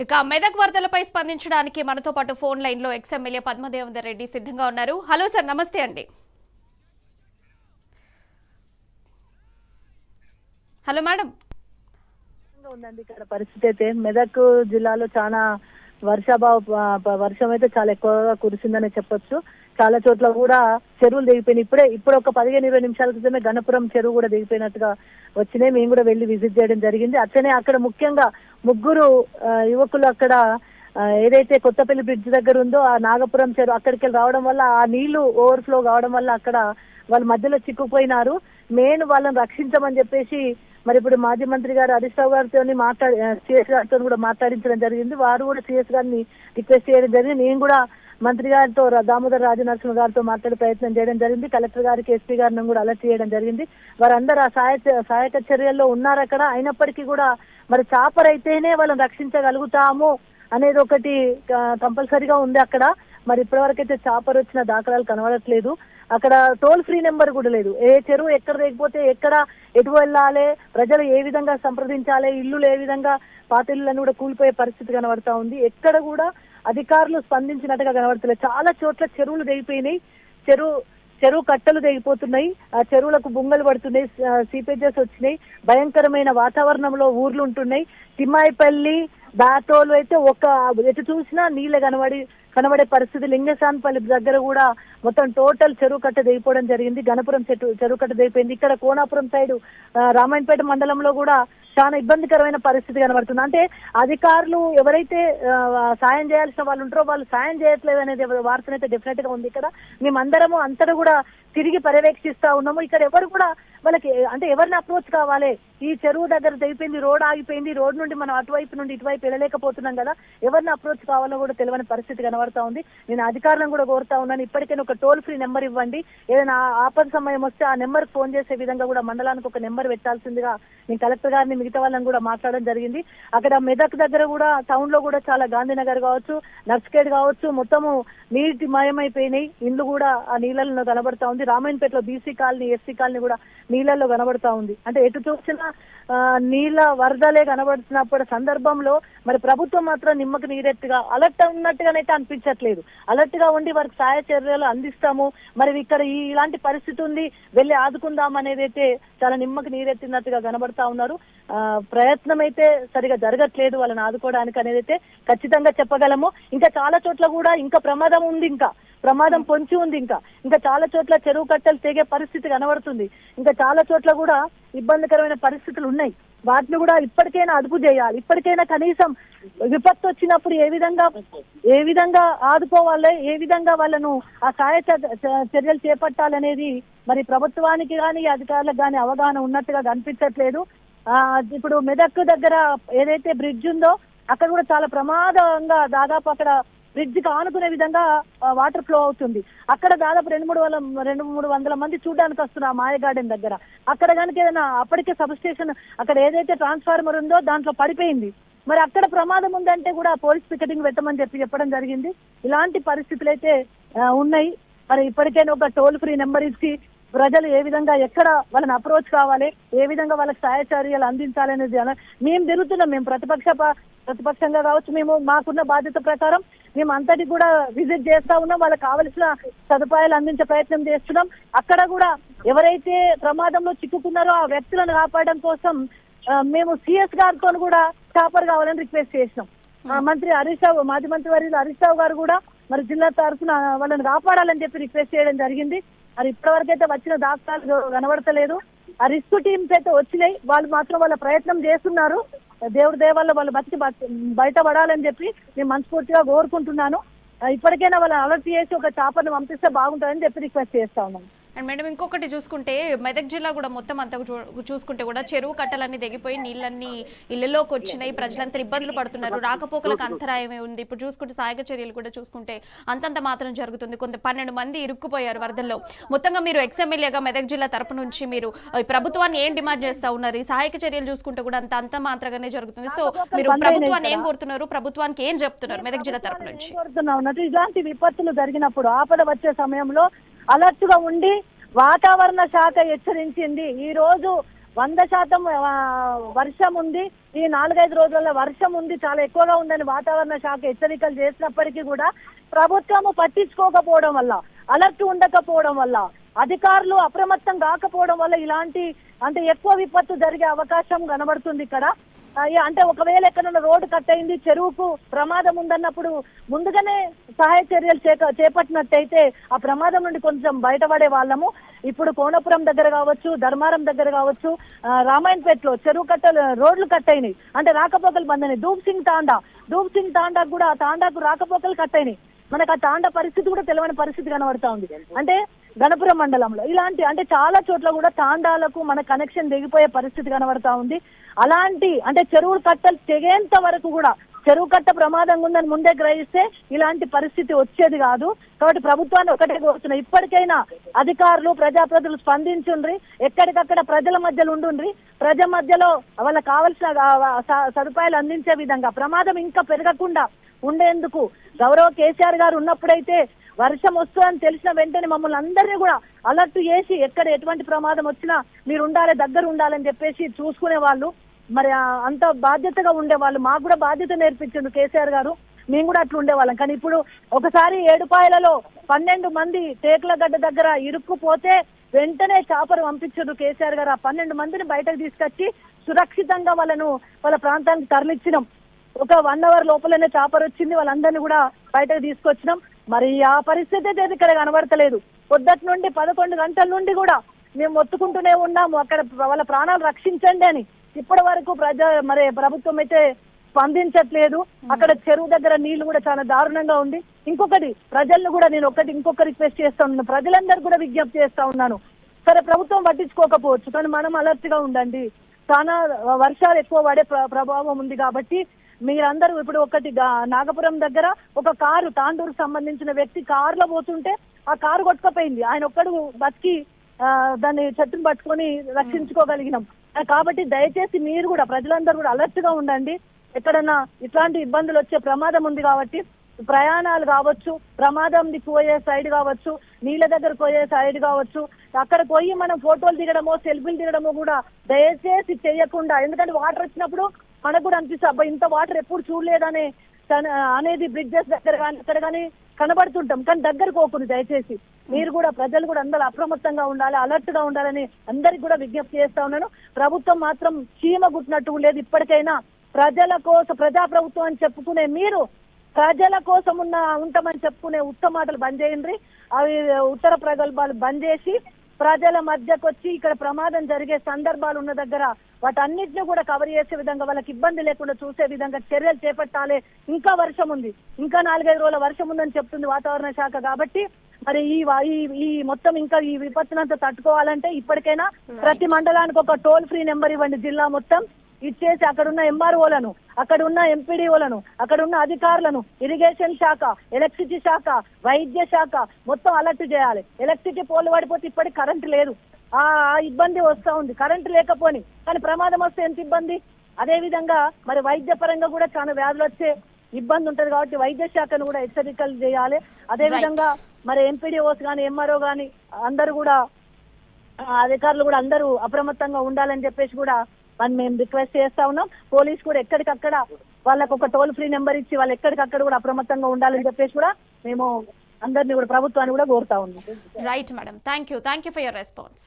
ఇక మెదక్ వరదలపై స్పందించడానికి మనతో పాటు ఫోన్ లైన్ లో ఎక్స్ ఎమ్మెల్యే పద్మదేవేందర్ రెడ్డి సిద్ధంగా ఉన్నారు. హలో సార్, నమస్తే అండి. Hello madam. ఉందండి ఇక్కడ పరిస్థితి అయితే మెదక్ జిల్లాలో చాలా వర్షం అయితే చాలా ఎక్కువగా కురిసిందని చెప్పొచ్చు. చాలా చోట్ల కూడా చెరువులు దిగిపోయినాయి. ఇప్పుడు ఒక 15-20 నిమిషాల క్రితమే గణపురం చెరువు కూడా దిగిపోయినట్టుగా వచ్చినాయి. మేము కూడా వెళ్ళి విజిట్ చేయడం జరిగింది. అట్లనే అక్కడ ముఖ్యంగా ముగ్గురు యువకులు అక్కడ ఏదైతే కొత్తపల్లి బ్రిడ్జ్ దగ్గర ఉందో ఆ నాగపురం చెరువు అక్కడికి రావడం వల్ల ఆ నీళ్లు ఓవర్ఫ్లో కావడం వల్ల అక్కడ వాళ్ళ మధ్యలో చిక్కుపోయినారు. వాళ్ళని రక్షించమని చెప్పేసి మరి ఇప్పుడు మాజీ మంత్రి గారు హరీష్ రావు గారితో సిఎస్ గారితో కూడా మాట్లాడించడం జరిగింది. వారు కూడా సిఎస్ గారిని రిక్వెస్ట్ చేయడం జరిగింది. నేను కూడా మంత్రి గారితో దామోదర్ రాజనరసింహ గారితో మాట్లాడే ప్రయత్నం చేయడం జరిగింది. కలెక్టర్ గారికి ఎస్పీ గారిని కూడా అలర్ట్ చేయడం జరిగింది. వారందరూ ఆ సహాయక చర్యల్లో ఉన్నారు అక్కడ. అయినప్పటికీ కూడా మరి చాపర్ అయితేనే వాళ్ళని రక్షించగలుగుతాము అనేది ఒకటి కంపల్సరీగా ఉంది అక్కడ. మరి ఇప్పటివరకు అయితే చాపర్ వచ్చిన దాఖలాలు కనబడట్లేదు. అక్కడ టోల్ ఫ్రీ నెంబర్ కూడా లేదు. ఏ చెరువు ఎక్కడ లేకపోతే ఎక్కడ ఎటు వెళ్ళాలి, ప్రజలు ఏ విధంగా సంప్రదించాలి, ఇల్లులు ఏ విధంగా పాత ఇళ్ళని కూడా కూలిపోయే పరిస్థితి కనబడతా ఉంది. ఎక్కడ కూడా అధికారులు స్పందించినట్టుగా కనబడతలేదు. చాలా చోట్ల చెరువులు తెగిపోయినాయి. చెరువు కట్టలు తెగిపోతున్నాయి. ఆ చెరువులకు బుంగలు పడుతున్నాయి. సీపేజెస్ వచ్చినాయి. భయంకరమైన వాతావరణంలో ఊర్లు ఉంటున్నాయి. తిమ్మాయిపల్లి, దాతోలు అయితే ఎటు చూసినా నీళ్ళే కనబడే పరిస్థితి. లింగసాన్పల్లి దగ్గర కూడా మొత్తం టోటల్ చెరువు కట్ట దిగిపోవడం జరిగింది. గణపురం చెరువు కట్ట దిగిపోయింది. ఇక్కడ కోనాపురం సైడ్ రామాయణపేట మండలంలో కూడా చాలా ఇబ్బందికరమైన పరిస్థితి కనబడుతుంది. అంటే అధికారులు ఎవరైతే సాయం చేయాల్సిన వాళ్ళు ఉంటారో వాళ్ళు సాయం చేయట్లేదు అనేది వార్తనైతే డెఫినెట్ గా ఉంది. ఇక్కడ మేమందరము అంతటా కూడా తిరిగి పర్యవేక్షిస్తా ఉన్నాము. ఇక్కడ ఎవరు కూడా వాళ్ళకి అంటే ఎవరిని అప్రోచ్ కావాలి, ఈ చెరువు దగ్గర తెగిపోయింది, రోడ్ ఆగిపోయింది, రోడ్ నుండి మనం అటువైపు నుండి ఇటువైపు వెళ్ళలేకపోతున్నాం కదా, ఎవరిని అప్రోచ్ కావాలో కూడా తెలియని పరిస్థితి కనబడతా ఉంది. నేను అధికారులను కూడా కోరుతా ఉన్నాను, ఇప్పటికైనా ఒక టోల్ ఫ్రీ నెంబర్ ఇవ్వండి. ఏదైనా ఆపద సమయం వస్తే ఆ నెంబర్ ఫోన్ చేసే విధంగా కూడా మండలానికి ఒక నెంబర్ పెట్టాల్సిందిగా నేను కలెక్టర్ గారిని మిగతా వాళ్ళని కూడా మాట్లాడడం జరిగింది. అక్కడ మెదక్ దగ్గర కూడా టౌన్ లో కూడా చాలా గాంధీనగర్ కావచ్చు, నర్స్కేడ్ కావచ్చు, మొత్తము నీటి మయమైపోయినాయి. ఇండ్లు కూడా ఆ నీళ్ళలో కనబడతా ఉంది. రామాయణపేటలో బీసీ కాలనీ, ఎస్సీ కాలనీ కూడా నీళ్ళల్లో కనబడతా ఉంది. అంటే ఎటు చూసినా నీళ్ళ వరదలే కనబడుతున్నప్పుడు సందర్భంలో మరి ప్రభుత్వం మాత్రం నిమ్మకు నీరెత్తుగా అలర్ట్ ఉన్నట్టుగానైతే అనిపించట్లేదు. అలర్ట్ గా ఉండి వారికి సహాయ చర్యలు అందిస్తాము, మరి ఇక్కడ ఇలాంటి పరిస్థితి ఉంది వెళ్ళి ఆదుకుందాం అనేది అయితే చాలా నిమ్మకు నీరెత్తినట్టుగా కనబడతా ఉన్నారు. ప్రయత్నం అయితే సరిగా జరగట్లేదు వాళ్ళని ఆదుకోవడానికి అనేది అయితే ఖచ్చితంగా చెప్పగలము. ఇంకా చాలా చోట్ల కూడా ఇంకా ప్రమాదం ఉంది, ప్రమాదం పొంచి ఉంది. ఇంకా చాలా చోట్ల చెరువు కట్టలు తెగే పరిస్థితి కనబడుతుంది. ఇంకా చాలా చోట్ల కూడా ఇబ్బందికరమైన పరిస్థితులు ఉన్నాయి. వాటిని కూడా ఇప్పటికైనా అదుపు చేయాలి. ఇప్పటికైనా కనీసం విపత్తు వచ్చినప్పుడు ఏ విధంగా ఆదుకోవాలి, ఏ విధంగా వాళ్ళను ఆ సహాయ చర్యలు చేపట్టాలనేది మరి ప్రభుత్వానికి కానీ అధికారులకు కానీ అవగాహన ఉన్నట్టుగా కనిపించట్లేదు. ఇప్పుడు మెదక్ దగ్గర ఏదైతే బ్రిడ్జ్ ఉందో అక్కడ కూడా చాలా ప్రమాదంగా దాదాపు అక్కడ బ్రిడ్జ్ కి ఆనుకునే విధంగా వాటర్ ఫ్లో అవుతుంది. అక్కడ దాదాపు 200-300 మంది చూడడానికి వస్తున్నారు ఆ మాయ గార్డెన్ దగ్గర. అక్కడ కనుక ఏదైనా అప్పటికే సబ్ స్టేషన్ అక్కడ ఏదైతే ట్రాన్స్ఫార్మర్ ఉందో దాంట్లో పడిపోయింది. మరి అక్కడ ప్రమాదం ఉందంటే కూడా పోలీస్ పికెటింగ్ పెట్టమని చెప్పడం జరిగింది. ఇలాంటి పరిస్థితులు అయితే ఉన్నాయి. మరి ఇప్పటికైనా ఒక టోల్ ఫ్రీ నెంబర్ ఇచ్చి ప్రజలు ఏ విధంగా ఎక్కడ వాళ్ళని అప్రోచ్ కావాలి, ఏ విధంగా వాళ్ళకి సహాయ చర్యలు అందించాలనేది మేము తిరుగుతున్నాం. మేము ప్రతిపక్షంగా కావచ్చు, మేము మాకున్న బాధ్యత ప్రకారం మేము అంతటి కూడా విజిట్ చేస్తా ఉన్నాం. వాళ్ళకి కావలసిన సదుపాయాలు అందించే ప్రయత్నం చేస్తున్నాం. అక్కడ కూడా ఎవరైతే ప్రమాదంలో చిక్కుకున్నారో ఆ వ్యక్తులను కాపాడడం కోసం మేము సిఎస్ గారితో కూడా చాపర్ కావాలని రిక్వెస్ట్ చేసినాం. మంత్రి హరీష్ రావు, మాజీ మంత్రి వర్యులు హరీష్ రావు గారు కూడా మరి జిల్లా తరఫున వాళ్ళని కాపాడాలని చెప్పి రిక్వెస్ట్ చేయడం జరిగింది. మరి ఇప్పటివరకు అయితే వచ్చిన దాఖలాలు కనబడతలేదు. ఆ రిస్క్ టీమ్స్ అయితే వచ్చినాయి, వాళ్ళు మాత్రం వాళ్ళ ప్రయత్నం చేస్తున్నారు. దేవుడి దయ వల్ల వాళ్ళు బయటపడాలని చెప్పి నేను మనస్ఫూర్తిగా కోరుకుంటున్నాను. ఇప్పటికైనా వాళ్ళని అలర్ట్ చేసి ఒక చాపర్ని పంపిస్తే బాగుంటుందని చెప్పి రిక్వెస్ట్ చేస్తా ఉన్నాను. అండ్ మేడం, ఇంకొకటి చూసుకుంటే మెదక్ జిల్లా కూడా మొత్తం అంతా చూసుకుంటే కూడా చెరువు కట్టలన్నీ తెగిపోయి నీళ్ళన్నీ ఇళ్లలోకి వచ్చినాయి. ప్రజలంతా ఇబ్బందులు పడుతున్నారు. రాకపోకలకు అంతరాయమే ఉంది. ఇప్పుడు చూసుకుంటే సహాయక చర్యలు కూడా చూసుకుంటే అంతంత మాత్రం జరుగుతుంది. 12 మంది ఇరుక్కుపోయారు వరదల్లో. మొత్తంగా మీరు ఎక్స్ఎమ్మెల్యేగా మెదక్ జిల్లా తరపు నుంచి మీరు ప్రభుత్వాన్ని ఏం డిమాండ్ చేస్తా ఉన్నారు? ఈ సహాయక చర్యలు చూసుకుంటే కూడా అంత మాత్రమే జరుగుతుంది. సో మీరు ప్రభుత్వాన్ని ఏం కోరుతున్నారు, ప్రభుత్వానికి ఏం చెప్తున్నారు మెదక్ జిల్లా తరపు నుంచి? ఇలాంటి విపత్తులు జరిగినప్పుడు ఆపద వచ్చే సమయంలో అలర్ట్ గా ఉండి వాతావరణ శాఖ హెచ్చరించింది. ఈ రోజు 100% వర్షం ఉంది. ఈ 4-5 రోజుల వర్షం ఉంది, చాలా ఎక్కువగా ఉందని వాతావరణ శాఖ హెచ్చరికలు చేసినప్పటికీ కూడా ప్రభుత్వము పట్టించుకోకపోవడం వల్ల, అలర్ట్ ఉండకపోవడం వల్ల, అధికారులు అప్రమత్తం కాకపోవడం వల్ల ఇలాంటి అంటే ఎక్కువ విపత్తు జరిగే అవకాశం కనబడుతుంది ఇక్కడ. అంటే ఒకవేళ ఎక్కడైనా రోడ్డు కట్ అయింది, చెరువుకు ప్రమాదం ఉందన్నప్పుడు ముందుగానే సహాయ చర్యలు చేపట్టినట్టయితే ఆ ప్రమాదం నుండి కొంచెం బయటపడే వాళ్ళము. ఇప్పుడు కోనపురం దగ్గర కావచ్చు, ధర్మారం దగ్గర కావచ్చు, రామాయణపేటలో చెరువు కట్టలు రోడ్లు కట్ అయినాయి, అంటే రాకపోకలు బంద్ అయినాయి. ధూప్ సింగ్ తాండాకు కూడా ఆ తాండాకు రాకపోకలు కట్ అయినాయి. మనకు ఆ తాండా పరిస్థితి కూడా తెలియని పరిస్థితి కనబడతా ఉంది. అంటే గణపురం మండలంలో ఇలాంటి అంటే చాలా చోట్ల కూడా తాండాలకు మన కనెక్షన్ దిగిపోయే పరిస్థితి కనబడతా ఉంది. అలాంటి అంటే చెరువులు కట్టలు తెగేంత వరకు కూడా చెరువు కట్ట ప్రమాదంగా ఉందని ముందే గ్రహిస్తే ఇలాంటి పరిస్థితి వచ్చేది కాదు. కాబట్టి ప్రభుత్వాన్ని ఒకటే కోరుతున్నా, ఇప్పటికైనా అధికారులు ప్రజాప్రతినిధులు స్పందించుండ్రి, ఎక్కడికక్కడ ప్రజల మధ్యలో ఉండుండ్రి, ప్రజల మధ్యలో వాళ్ళకి కావలసిన సదుపాయాలు అందించే విధంగా ప్రమాదం ఇంకా పెరగకుండా ఉండేందుకు గౌరవ కేసీఆర్ గారు ఉన్నప్పుడైతే వర్షం వస్తుందని తెలిసిన వెంటనే మమ్మల్ని అందరినీ కూడా అలర్ట్ చేసి ఎక్కడ ఎటువంటి ప్రమాదం వచ్చినా మీరు ఉండాలి, దగ్గర ఉండాలని చెప్పేసి చూసుకునే వాళ్ళు. మరి అంత బాధ్యతగా ఉండేవాళ్ళు, మాకు కూడా బాధ్యత నేర్పించిండు కేసీఆర్ గారు, మేము కూడా అట్లా ఉండేవాళ్ళం. కానీ ఇప్పుడు ఒకసారి ఏడుపాయలలో 12 మంది టేకుల గడ్డ దగ్గర ఇరుక్కుపోతే వెంటనే చాపరు పంపించారు కేసీఆర్ గారు. ఆ 12 మందిని బయటకు తీసుకొచ్చి సురక్షితంగా వాళ్ళ ప్రాంతానికి తరలించినాం. ఒక 1 అవర్ లోపలనే చాపర్ వచ్చింది, వాళ్ళందరినీ కూడా బయటకు తీసుకొచ్చినాం. మరి ఆ పరిస్థితి అయితే ఇక్కడ కనబడతలేదు. పొద్దుటి నుండి 11 గంటల నుండి కూడా మేము మొత్తుకుంటూనే ఉన్నాము అక్కడ వాళ్ళ ప్రాణాలు రక్షించండి అని. ఇప్పటి వరకు ప్రభుత్వం అయితే స్పందించట్లేదు. అక్కడ చెరువు దగ్గర నీళ్లు కూడా చాలా దారుణంగా ఉంది. ఇంకొకటి ప్రజలను కూడా నేను ఇంకొక రిక్వెస్ట్ చేస్తా ఉన్నాను, ప్రజలందరూ కూడా విజ్ఞప్తి చేస్తా ఉన్నాను. సరే ప్రభుత్వం పట్టించుకోకపోవచ్చు, కానీ మనం అలర్ట్ గా ఉండండి. చాలా వర్షాలు ఎక్కువ పడే ప్రభావం ఉంది కాబట్టి మీరందరూ ఇప్పుడు నాగపురం దగ్గర ఒక కారు తాండూరుకు సంబంధించిన వ్యక్తి కారులో పోతుంటే ఆ కారు కొట్టుకపోయింది. ఆయన ఒక్కడు బతికి దాన్ని చెట్టును పట్టుకొని రక్షించుకోగలిగినాం. కాబట్టి దయచేసి మీరు కూడా ప్రజలందరూ కూడా అలర్ట్ గా ఉండండి. ఎక్కడన్నా ఇట్లాంటి ఇబ్బందులు వచ్చే ప్రమాదం ఉంది కాబట్టి ప్రయాణాలు కావచ్చు, ప్రమాదం పోయే సైడ్ కావచ్చు, నీళ్ళ దగ్గర పోయే సైడ్ కావచ్చు, అక్కడ పోయి మనం ఫోటోలు దిగడమో సెల్ఫీలు దిగడమో కూడా దయచేసి చేయకుండా. ఎందుకంటే వాటర్ వచ్చినప్పుడు మనకు కూడా అనిపిస్తుంది, అబ్బా ఇంత వాటర్ ఎప్పుడు చూడలేదనే అనేది బ్రిడ్జెస్ దగ్గర కానీ అక్కడ కానీ కనబడుతుంటాం. కానీ దగ్గరకు పోకుండా దయచేసి మీరు కూడా ప్రజలు కూడా అందరూ అప్రమత్తంగా ఉండాలి, అలర్ట్ గా ఉండాలని అందరికి కూడా విజ్ఞప్తి చేస్తా ఉన్నాను. ప్రభుత్వం మాత్రం చీమ గుట్టినట్టు లేదు. ఇప్పటికైనా ప్రజల కోసం ప్రజాప్రభుత్వం అని చెప్పుకునే మీరు ప్రజల కోసం ఉంటామని చెప్పుకునే ఉత్తమ మాటలు బంద్ చేయండి. అవి ఉత్తర ప్రగల్భాలు బంద్ చేసి ప్రజల మధ్యకు వచ్చి ఇక్కడ ప్రమాదం జరిగే సందర్భాలు ఉన్న దగ్గర వాటన్నిటిని కూడా కవర్ చేసే విధంగా, వాళ్ళకి ఇబ్బంది లేకుండా చూసే విధంగా చర్యలు చేపట్టాలి. ఇంకా వర్షం ఉంది, ఇంకా 4-5 రోజుల వర్షం ఉందని చెప్తుంది వాతావరణ శాఖ. కాబట్టి మరి ఈ మొత్తం ఇంకా ఈ విపత్తునంతా తట్టుకోవాలంటే ఇప్పటికైనా ప్రతి మండలానికి ఒక టోల్ ఫ్రీ నెంబర్ ఇవ్వండి. జిల్లా మొత్తం ఇచ్చేసి అక్కడున్న ఎంఆర్ఓలను, అక్కడున్న ఎంపీడీఓలను, అక్కడున్న అధికారులను, ఇరిగేషన్ శాఖ, ఎలక్ట్రిసిటీ శాఖ, వైద్య శాఖ మొత్తం అలర్ట్ చేయాలి. ఎలక్ట్రిసిటీ పోలు పడిపోతే ఇప్పటికి కరెంట్ లేదు, ఆ ఇబ్బంది వస్తూ ఉంది. కరెంట్ లేకపోని కానీ ప్రమాదం వస్తే ఎంత ఇబ్బంది. అదే విధంగా మరి వైద్య పరంగా కూడా చాలా వ్యాధులు వచ్చే ఇబ్బంది ఉంటది కాబట్టి వైద్య శాఖను కూడా హెచ్చరికలు చేయాలి. అదే విధంగా మరి ఎంపీడీఓస్ కానీ ఎంఆర్ఓ కానీ అందరూ కూడా అధికారులు కూడా అందరూ అప్రమత్తంగా ఉండాలని చెప్పేసి కూడా మేము రిక్వెస్ట్ చేస్తా ఉన్నాం. పోలీస్ కూడా ఎక్కడికక్కడ వాళ్ళకు ఒక టోల్ ఫ్రీ నెంబర్ ఇచ్చి వాళ్ళు ఎక్కడికక్కడ కూడా అప్రమత్తంగా ఉండాలని చెప్పేసి కూడా మేము అందరినీ కూడా ప్రభుత్వాన్ని కూడా కోరుతా ఉన్నాం. Right madam, thank you for your response.